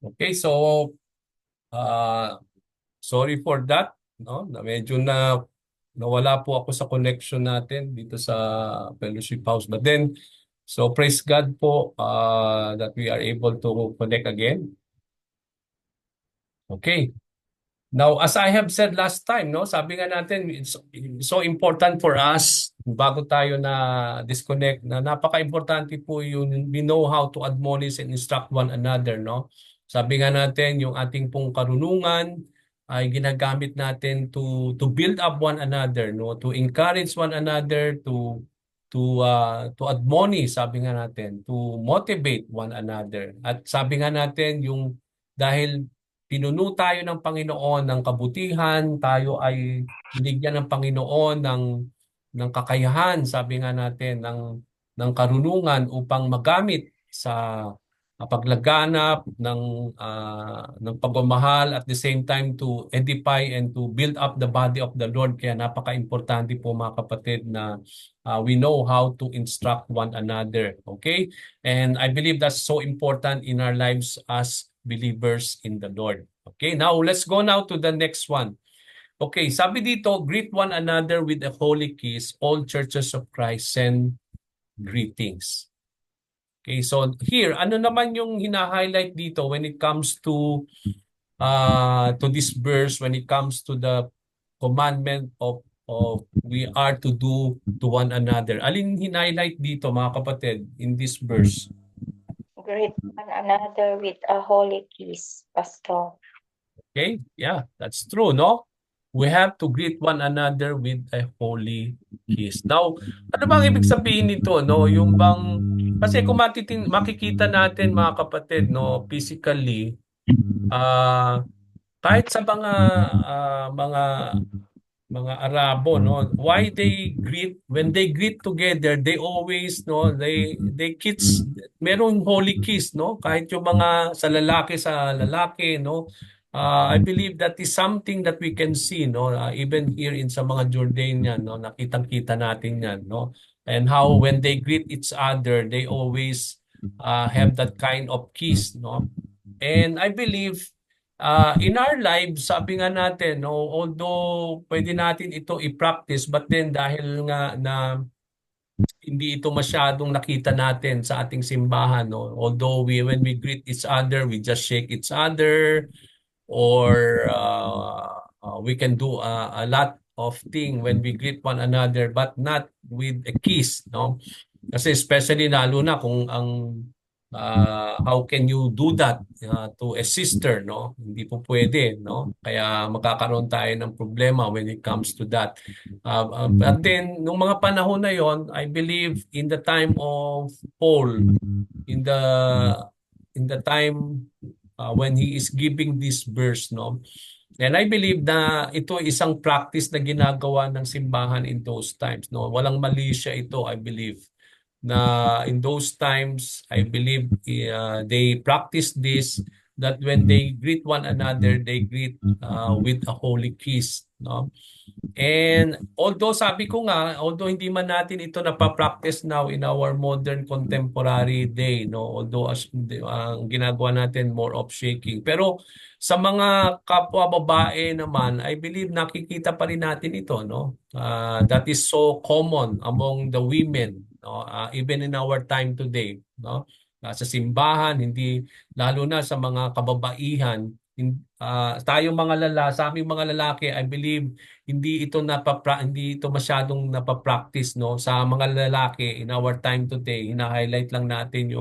Okay, so uh, sorry for that, no? Na medyo na nawala po ako sa connection natin dito sa Fellowship House. But then, so praise God po that we are able to connect again. Okay. Now, as I have said last time, no, sabi nga natin, it's so important for us bago tayo na disconnect na napaka-importante po yung we know how to admonish and instruct one another, no? Sabi nga natin, yung ating pong karunungan ay ginagamit natin to build up one another, no? To encourage one another, to admonish, sabi nga natin, to motivate one another. At sabi nga natin, yung dahil pinuno tayo ng Panginoon ng kabutihan, tayo ay binigyan ng Panginoon ng kakayahan, sabi nga natin, ng karunungan upang magamit sa paglaganap ng pagmamahal at the same time to edify and to build up the body of the Lord. Kaya napaka-importante po mga kapatid na we know how to instruct one another. Okay? And I believe that's so important in our lives as believers in the Lord. Okay, now let's go now to the next one. Okay, sabi dito, greet one another with a holy kiss. All churches of Christ send greetings. Okay, so here, ano naman yung hina-highlight dito when it comes to this verse, when it comes to the commandment of we are to do to one another. Alin hina-highlight dito mga kapatid in this verse? Greet one another with a holy kiss, Pastor. Okay? Yeah, that's true, no? We have to greet one another with a holy kiss. Now, ano bang ibig sabihin nito, no? Yung bang kasi kung makikita natin mga kapatid, no, physically, ah kahit sa mga Arabo, no, why they greet when they greet together, they always, no, they kiss, merong holy kiss, no, kahit yung mga sa lalaki, no. I believe that is something that we can see, no, even here in sa mga Jordanian, no, nakitang-kita natin yan, no, and how when they greet each other, they always have that kind of kiss, no. And I believe in our lives, sabi nga natin, no, although pwede natin ito i-practice, but then dahil nga na hindi ito masyadong nakita natin sa ating simbahan, no, although when we greet each other, we just shake each other, or we can do a lot of thing when we greet one another, but not with a kiss, no? Kasi especially lalo na kung how can you do that to a sister, no? Hindi po pwede, no? Kaya magkakaroon tayo ng problema when it comes to that. But then, nung mga panahon na yon, I believe in the time of Paul, in the time when he is giving this verse, no? And I believe na ito isang practice na ginagawa ng simbahan in those times, no? Walang mali siya ito, I believe. Na in those times, I believe they practice this, that when they greet one another, they greet with a holy kiss, no? And although sabi ko nga, although hindi man natin ito napapractice now in our modern contemporary day, no? Although ang ginagawa natin more of shaking. Pero sa mga kapwa babae naman, I believe nakikita pa rin natin ito, no? That is so common among the women, no? Even in our time today, no? Sa simbahan, hindi lalo na sa mga kababaihan, tayong sa aming mga lalaki, I believe hindi ito masyadong napapractice, no, sa mga lalaki in our time today. Hina-highlight lang natin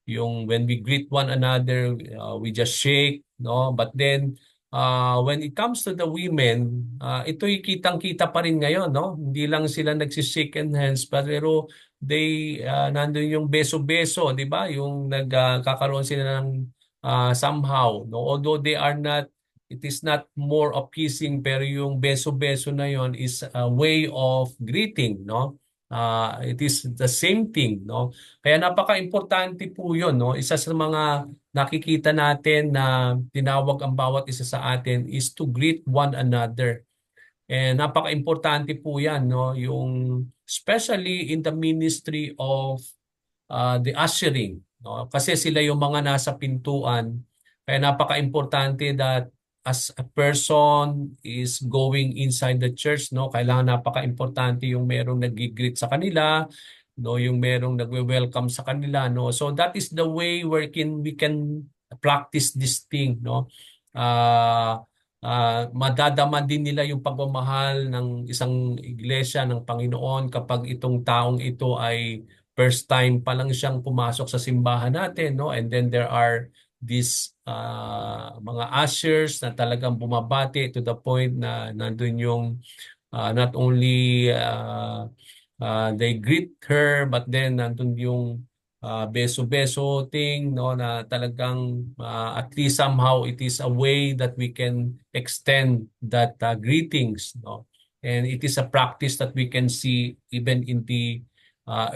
yung when we greet one another, we just shake, no, but then when it comes to the women, ito'y kitang-kita pa rin ngayon, no, hindi lang sila nagsishake and hands, pero nandun yung beso-beso, di ba, yung nagkakaroon sila ng somehow, no, although it is not more of kissing, pero yung beso-beso na yon is a way of greeting, no? It is the same thing, no? Kaya napaka-importante po yun, no? Isa sa mga nakikita natin na tinawag ang bawat isa sa atin is to greet one another. And napaka-importante po yan, no? Yung especially in the ministry of the ushering, no? Kasi sila yung mga nasa pintuan Kaya napaka-importante that as a person is going inside the church, no, kailangan napaka-importante yung merong nag-greet sa kanila, no, yung merong nagwe-welcome sa kanila, no. So that is the way where we can practice this thing, no. Ah Madadama din nila yung pagmamahal ng isang iglesia ng Panginoon kapag itong taong ito ay first time pa lang siyang pumasok sa simbahan natin, no? And then there are these mga ushers na talagang bumabati to the point na nandun yung not only they greet her, but then nandun yung beso-beso thing, no, na talagang at least somehow it is a way that we can extend that greetings, no. And it is a practice that we can see even in the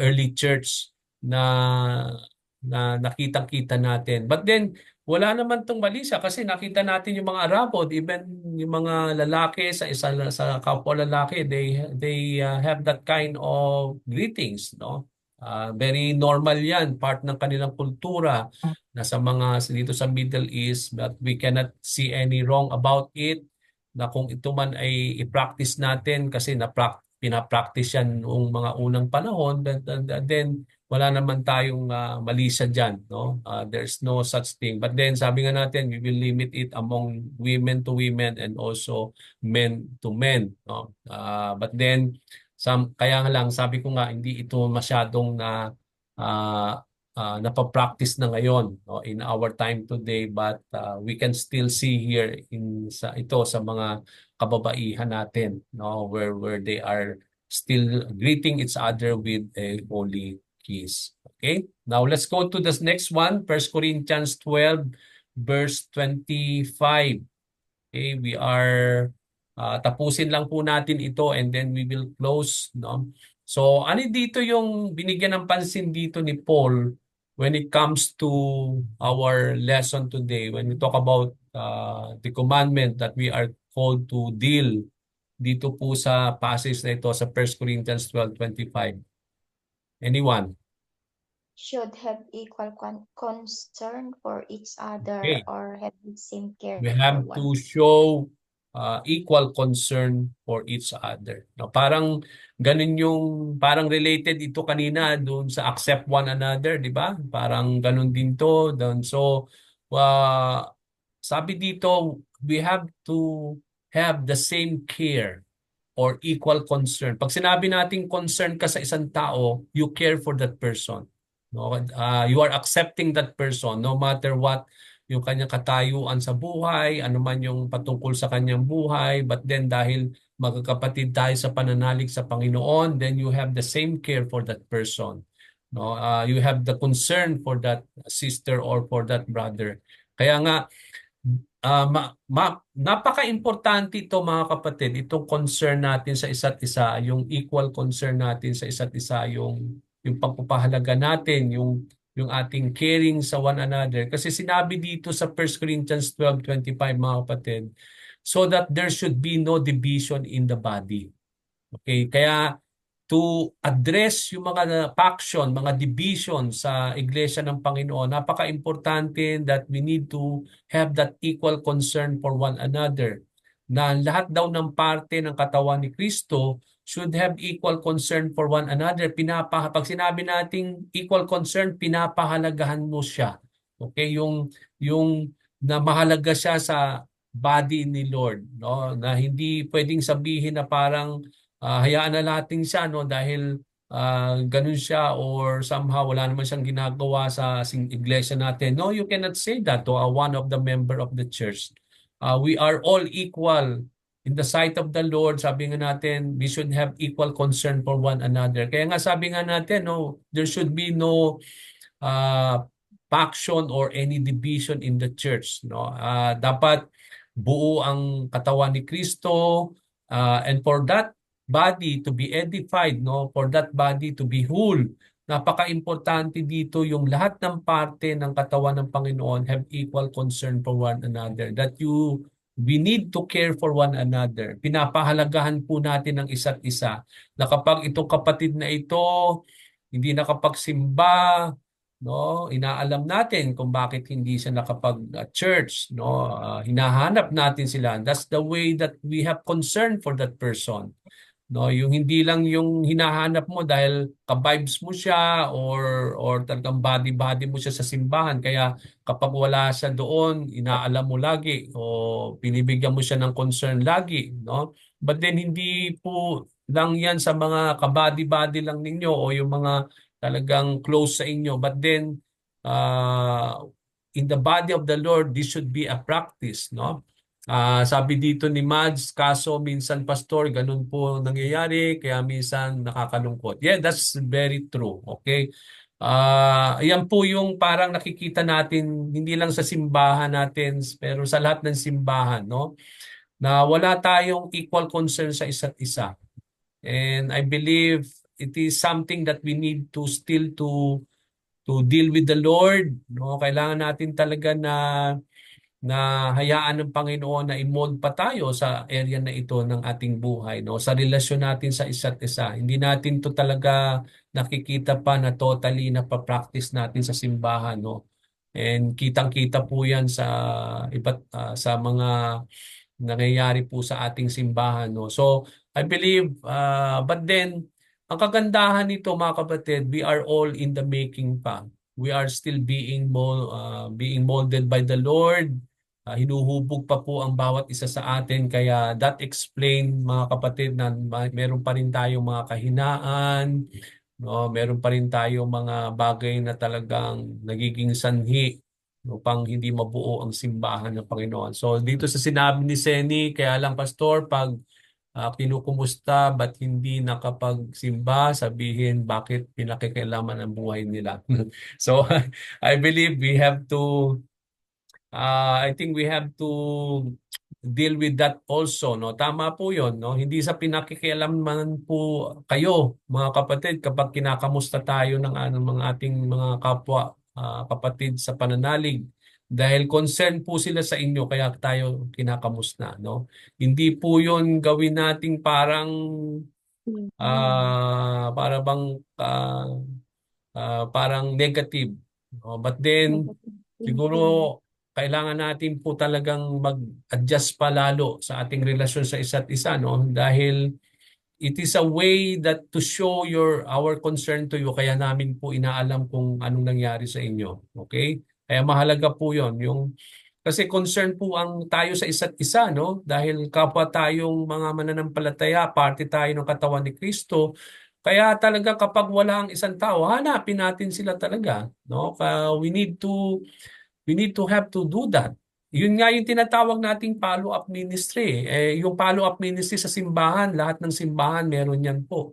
early church na nakita-kita natin. But then wala naman tong mali siya kasi nakita natin yung mga Arabo, even yung mga lalaki sa isa sa kapwa lalaki, they have that kind of greetings, no? Very normal 'yan, part ng kanilang kultura na sa mga dito sa Middle East, but we cannot see any wrong about it na kung ito man ay i-practice natin kasi pinapractice yan noong mga unang panahon, then wala naman tayong mali sa dyan, no? There's no such thing. But then sabi nga natin, we will limit it among women to women and also men to men, no? But then kaya nga lang sabi ko nga hindi ito masyadong uh, napapractice na ngayon, no, in our time today, but we can still see here sa mga kababaihan natin, no, where they are still greeting each other with a holy kiss. Okay? Now let's go to this next one, 1 Corinthians 12 verse 25. Okay, we are tapusin lang po natin ito and then we will close, no? So, ano dito yung binigyan ng pansin dito ni Paul when it comes to our lesson today, when we talk about the commandment that we are called to deal dito po sa passage na ito sa 1 Corinthians 12:25. Anyone? Should have equal concern for each other Okay. or have the same care We for have one. to show equal concern for each other. No, parang ganun yung parang related ito kanina doon sa accept one another, di ba? Parang ganun din to doon. So sabi dito, we have to have the same care or equal concern. Pag sinabi nating concern ka sa isang tao, you care for that person. No? You are accepting that person no matter what yung kanyang katayuan sa buhay, ano man yung patungkol sa kanyang buhay, but then dahil magkakapatid tayo sa pananalig sa Panginoon, then you have the same care for that person. No, you have the concern for that sister or for that brother. Kaya nga napaka-importante ito mga kapatid, itong concern natin sa isa't isa, yung equal concern natin sa isa't isa, yung pagpapahalaga natin, yung ating caring sa one another. Kasi sinabi dito sa 1 Corinthians 12:25 mga kapatid, so that there should be no division in the body. Okay, kaya to address yung mga faction, mga division sa Iglesia ng Panginoon, napaka-importante that we need to have that equal concern for one another. Na lahat daw ng parte ng katawan ni Kristo should have equal concern for one another. Pag sinabi nating equal concern, pinapahalagahan mo siya. Okay, yung na mahalaga siya sa body ni Lord, no? Na hindi pwedeng sabihin na parang hayaan na natin siya, no, dahil ganun siya or somehow wala naman siyang ginagawa sa iglesia natin. No, you cannot say that to one of the member of the church. We are all equal in the sight of the Lord. Sabi nga natin, we should have equal concern for one another. Kaya nga sabi nga natin, no, there should be no uh, faction or any division in the church, no. Dapat buo ang katawan ni Kristo, and for that body to be edified, no, for that body to be whole, napaka-importante dito yung lahat ng parte ng katawan ng Panginoon have equal concern for one another, that we need to care for one another. Pinapahalagahan po natin ang isa't isa na kapag itong kapatid na ito hindi nakapagsimba, no? Inaalam natin kung bakit hindi siya nakapag-church, no? Hinahanap natin sila. That's the way that we have concern for that person. No, yung hindi lang yung hinahanap mo dahil ka-vibes mo siya or talagang body-body mo siya sa simbahan. Kaya kapag wala siya doon, inaalam mo lagi o binibigyan mo siya ng concern lagi, no? But then hindi po lang yan sa mga ka-body-body lang ninyo o yung mga talagang close sa inyo. But then uh, in the body of the Lord, this should be a practice, no? Sabi dito ni Mads, kaso minsan pastor, ganun po nangyayari, kaya minsan nakakalungkot. Yeah, that's very true. Okay? Yan po yung parang nakikita natin, hindi lang sa simbahan natin, pero sa lahat ng simbahan, no? Na wala tayong equal concern sa isa't isa. And I believe it is something that we need to still to deal with the Lord, no? Kailangan natin talaga na hayaan ng Panginoon na i-mold pa tayo sa area na ito ng ating buhay, no? Sa relasyon natin sa isa't isa. Hindi natin to talaga nakikita pa na totally na pa-practice natin sa simbahan, no? And kitang-kita po 'yan sa sa mga nangyayari po sa ating simbahan, no? So, I believe but then ang kagandahan nito mga kapatid, we are all in the making pa. We are still being molded by the Lord. Hinuhubog pa po ang bawat isa sa atin, kaya that explain mga kapatid na meron pa rin tayong mga kahinaan, no? Meron pa rin tayong mga bagay na talagang nagiging sanhi upang hindi mabuo ang simbahan ng Panginoon. So dito sa sinabi ni Seni, kaya lang pastor, pag kinukumusta ba't hindi nakapagsimba, sabihin bakit pinakikialaman ang buhay nila. So I believe we have to I think we have to deal with that also, no? Tama po 'yon, no? Hindi sa pinakikialaman po kayo, mga kapatid, kapag kinakamusta tayo ng mga ating mga kapwa kapatid sa pananalig. Dahil concern po sila sa inyo kaya tayo kinakamusta, no? Hindi po 'yon gawin nating parang para bang parang negative. No? But then siguro kailangan natin po talagang mag-adjust pa lalo sa ating relasyon sa isa't isa, no? Dahil it is a way that to show our concern to you, kaya namin po inaalam kung anong nangyari sa inyo. Okay? Kaya mahalaga po 'yon, yung kasi concern po ang tayo sa isa't isa, no? Dahil kapwa tayong mga mananampalataya, parte tayo ng katawan ni Kristo. Kaya talaga kapag wala ang isang tao, hanapin natin sila talaga, no? We need to have to do that. Yun nga yung tinatawag nating follow-up ministry. Yung follow-up ministry sa simbahan, lahat ng simbahan meron yan po.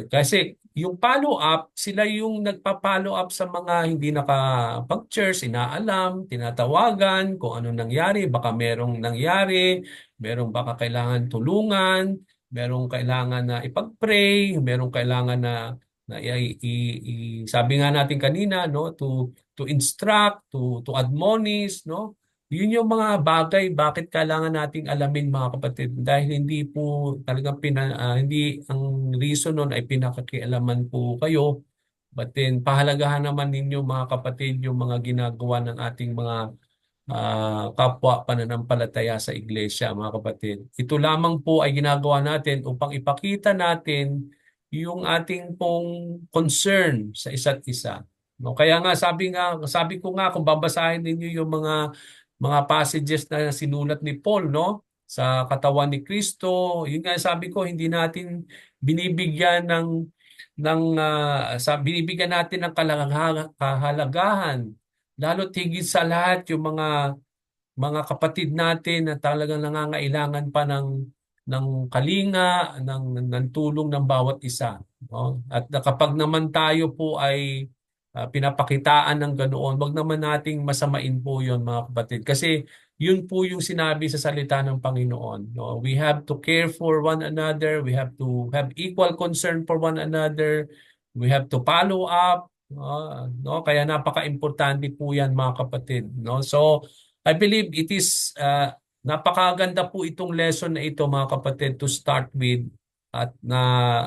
Kasi yung follow-up, sila yung nagpa-follow up sa mga hindi nakapag-church, inaalam, tinatawagan kung ano nangyari, baka merong nangyari, merong baka kailangan tulungan, merong kailangan na ipag-pray, merong kailangan sabi nga natin kanina, no, to instruct, to admonish, no? Yun yung mga bagay bakit kailangan nating alamin mga kapatid, dahil hindi po talagang hindi ang reason nun ay pinakakialaman po kayo, but then pahalagahan naman ninyo mga kapatid yung mga ginagawa ng ating mga kapwa pananampalataya sa iglesia mga kapatid. Ito lamang po ay ginagawa natin upang ipakita natin yung ating pong concern sa isa't isa. No, kaya nga sabi ko nga kung babasahin ninyo yung mga passages na sinulat ni Paul, no, sa katawan ni Kristo, yun nga sabi ko, hindi natin binibigyan binibigyan natin ng kahalagahan, lalo't higit sa lahat yung mga kapatid natin na talagang nangangailangan pa ng kalinga, ng tulong ng bawat isa, no? At kapag naman tayo po ay pinapakitaan ng ganoon, wag naman nating masamain po 'yon mga kapatid. Kasi yun po yung sinabi sa salita ng Panginoon, no? We have to care for one another, we have to have equal concern for one another, we have to follow up, no? Kaya napaka-importante po 'yan mga kapatid, no? So I believe it is napakaganda po itong lesson na ito mga kapatid to start with, at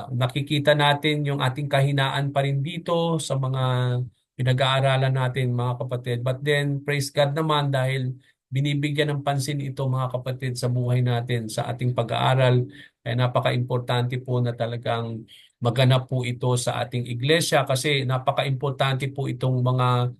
nakikita natin yung ating kahinaan pa rin dito sa mga pinag-aaralan natin mga kapatid. But then, praise God naman dahil binibigyan ng pansin ito mga kapatid sa buhay natin, sa ating pag-aaral. Kaya napaka-importante po na talagang maganap po ito sa ating iglesia kasi napaka-importante po itong mga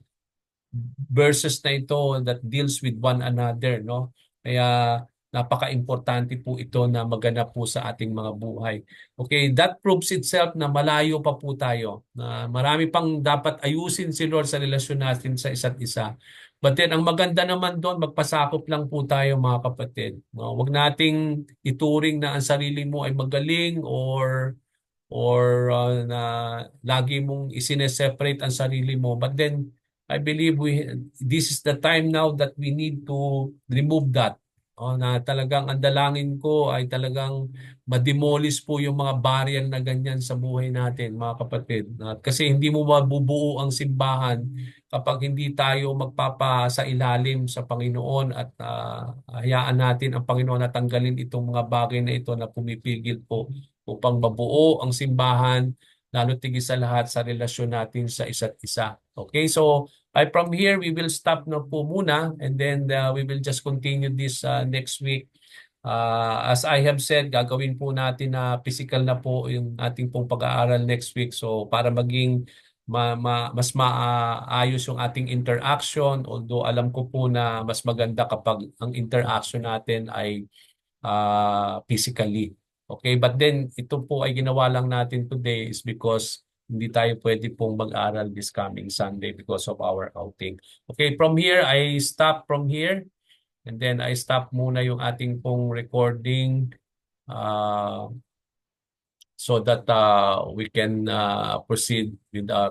verses na ito that deals with one another, no? Kaya napaka-importante po ito na maganap po sa ating mga buhay. Okay, that proves itself na malayo pa po tayo. Na marami pang dapat ayusin si Lord sa relasyon natin sa isa't isa. But then, ang maganda naman doon, magpasakop lang po tayo mga kapatid. No? Huwag nating ituring na ang sarili mo ay magaling or na lagi mong isineseparate ang sarili mo. But then, I believe this is the time now that we need to remove that. Na talagang ang dalangin ko ay talagang mademolish po yung mga barrier na ganyan sa buhay natin, mga kapatid. Kasi hindi mo mabubuo ang simbahan kapag hindi tayo magpapa sa ilalim sa Panginoon at hayaan natin ang Panginoon na tanggalin itong mga bagay na ito na pumipigil po upang mabuo ang simbahan, lalo tigit sa lahat sa relasyon natin sa isa't isa. Okay, so from here, we will stop na po muna and then we will just continue this next week. As I have said, gagawin po natin na physical na po yung ating pong pag-aaral next week. So para maging mas maayos yung ating interaction, although alam ko po na mas maganda kapag ang interaction natin ay physically. Okay, but then ito po ay ginawa lang natin today is because hindi tayo pwede pong mag-aral this coming Sunday because of our outing. Okay, from here, I stop from here and then I stop muna yung ating pong recording so that we can proceed with